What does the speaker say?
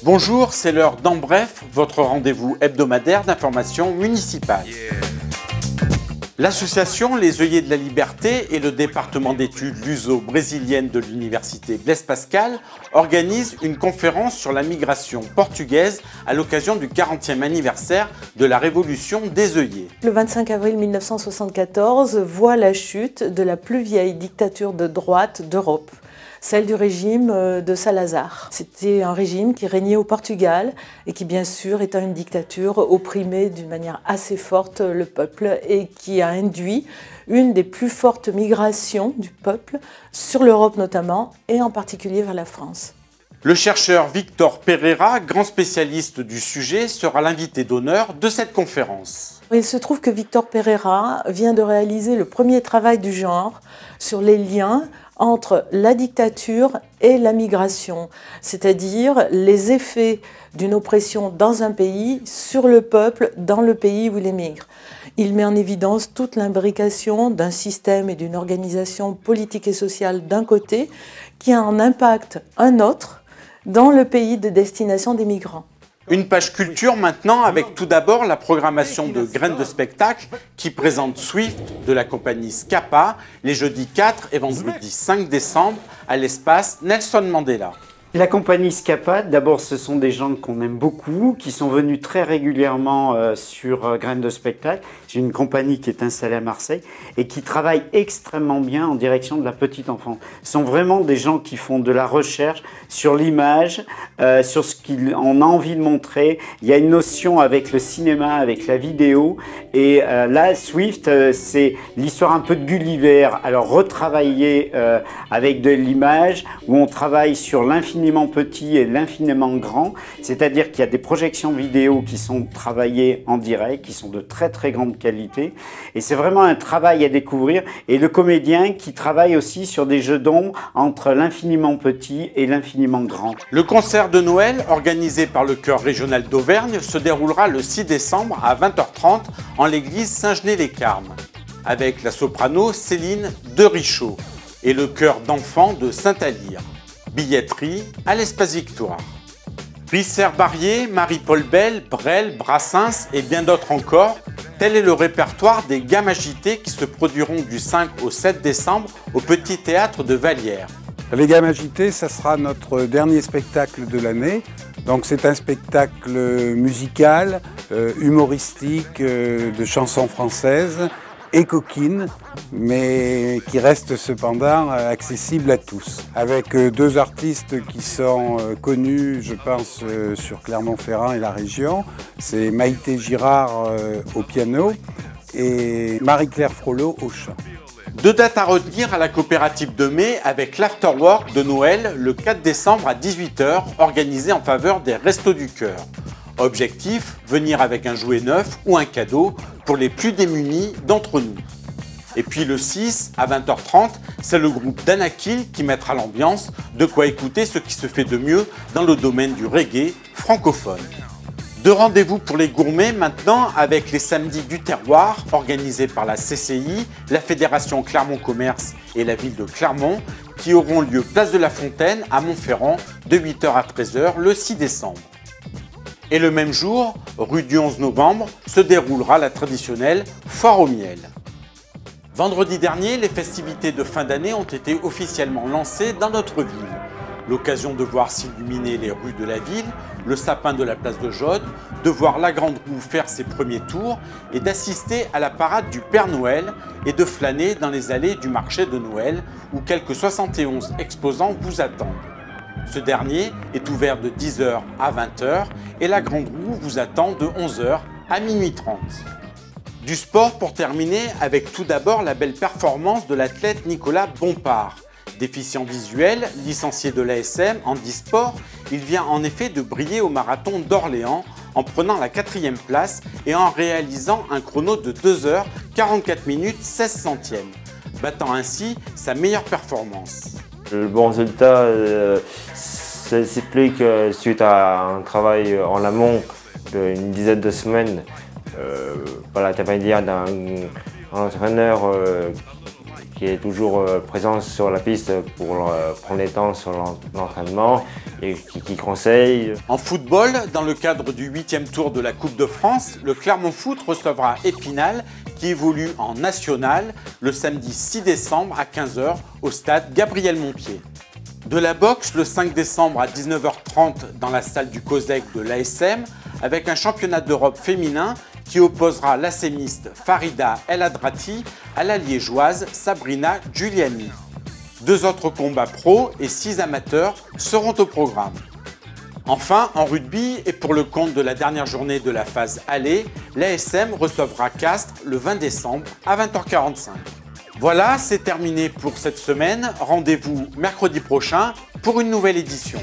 Bonjour, c'est l'heure d'En Bref, votre rendez-vous hebdomadaire d'information municipale. L'association Les œillets de la Liberté et le département d'études luso-brésilienne de l'université Blaise Pascal organisent une conférence sur la migration portugaise à l'occasion du 40e anniversaire de la Révolution des œillets. Le 25 avril 1974 voit la chute de la plus vieille dictature de droite d'Europe, celle du régime de Salazar. C'était un régime qui régnait au Portugal et qui, bien sûr, étant une dictature, opprimait d'une manière assez forte le peuple et qui a induit une des plus fortes migrations du peuple sur l'Europe notamment et en particulier vers la France. Le chercheur Victor Pereira, grand spécialiste du sujet, sera l'invité d'honneur de cette conférence. Il se trouve que Victor Pereira vient de réaliser le premier travail du genre sur les liens entre la dictature et la migration, c'est-à-dire les effets d'une oppression dans un pays sur le peuple dans le pays où il émigre. Il met en évidence toute l'imbrication d'un système et d'une organisation politique et sociale d'un côté qui a un impact un autre dans le pays de destination des migrants. Une page culture maintenant avec tout d'abord la programmation de Graines de spectacle qui présente Swift de la compagnie Scapa les jeudis 4 et vendredi 5 décembre à l'espace Nelson Mandela. La compagnie Scapa, d'abord ce sont des gens qu'on aime beaucoup, qui sont venus très régulièrement sur Graines de spectacle. C'est une compagnie qui est installée à Marseille et qui travaille extrêmement bien en direction de la petite enfance. Ce sont vraiment des gens qui font de la recherche sur l'image, sur ce qu'on a envie de montrer. Il y a une notion avec le cinéma, avec la vidéo. Et là, Swift, c'est l'histoire un peu de Gulliver. Alors retravailler avec de l'image, où on travaille sur l'infiniment petit et l'infiniment grand, c'est-à-dire qu'il y a des projections vidéo qui sont travaillées en direct, qui sont de très très grande qualité, et c'est vraiment un travail à découvrir, et le comédien qui travaille aussi sur des jeux d'ombre entre l'infiniment petit et l'infiniment grand. Le concert de Noël, organisé par le chœur régional d'Auvergne, se déroulera le 6 décembre à 20h30 en l'église Saint-Genet-les-Carmes, avec la soprano Céline Derichaud et le chœur d'enfants de Saint-Alyre. Billetterie à l'Espace Victoire. Risser-Barrier, Marie-Paul Bell, Brel, Brassens et bien d'autres encore, tel est le répertoire des Gammes Agitées qui se produiront du 5 au 7 décembre au Petit Théâtre de Vallières. Les Gammes Agitées, ça sera notre dernier spectacle de l'année. Donc c'est un spectacle musical, humoristique, de chansons françaises et coquine, mais qui reste cependant accessible à tous. Avec deux artistes qui sont connus, je pense, sur Clermont-Ferrand et la région. C'est Maïté Girard au piano et Marie-Claire Frollo au chant. Deux dates à retenir à la coopérative de mai avec l'Afterwork de Noël le 4 décembre à 18h, organisé en faveur des Restos du Cœur. Objectif, venir avec un jouet neuf ou un cadeau pour les plus démunis d'entre nous. Et puis le 6 à 20h30, c'est le groupe Danakil qui mettra l'ambiance, de quoi écouter ce qui se fait de mieux dans le domaine du reggae francophone. Deux rendez-vous pour les gourmets maintenant avec les samedis du terroir organisés par la CCI, la Fédération Clermont Commerce et la ville de Clermont qui auront lieu place de la Fontaine à Montferrand de 8h à 13h le 6 décembre. Et le même jour, rue du 11 novembre, se déroulera la traditionnelle foire au miel. Vendredi dernier, les festivités de fin d'année ont été officiellement lancées dans notre ville. L'occasion de voir s'illuminer les rues de la ville, le sapin de la place de Jaude, de voir la Grande Roue faire ses premiers tours et d'assister à la parade du Père Noël et de flâner dans les allées du marché de Noël où quelques 71 exposants vous attendent. Ce dernier est ouvert de 10h à 20h et la Grande Roue vous attend de 11h à minuit 30. Du sport pour terminer avec tout d'abord la belle performance de l'athlète Nicolas Bompard. Déficient visuel, licencié de l'ASM en e-sport, il vient en effet de briller au marathon d'Orléans en prenant la 4e place et en réalisant un chrono de 2h 44 minutes 16 centièmes, battant ainsi sa meilleure performance. Le bon résultat s'explique suite à un travail en amont d'une dizaine de semaines par l'intermédiaire d'un entraîneur qui est toujours présent sur la piste pour prendre les temps sur l'entraînement et qui conseille. En football, dans le cadre du 8e tour de la Coupe de France, le Clermont Foot recevra Épinal qui évolue en national le samedi 6 décembre à 15 h au stade Gabriel-Montpied. De la boxe le 5 décembre à 19 h 30 dans la salle du COSEC de l'ASM avec un championnat d'Europe féminin qui opposera l'assémiste Farida El Hadrati à la liégeoise Sabrina Giuliani. 2 autres combats pro et 6 amateurs seront au programme. Enfin, en rugby et pour le compte de la dernière journée de la phase aller, l'ASM recevra Castres le 20 décembre à 20 h 45. Voilà, c'est terminé pour cette semaine. Rendez-vous mercredi prochain pour une nouvelle édition.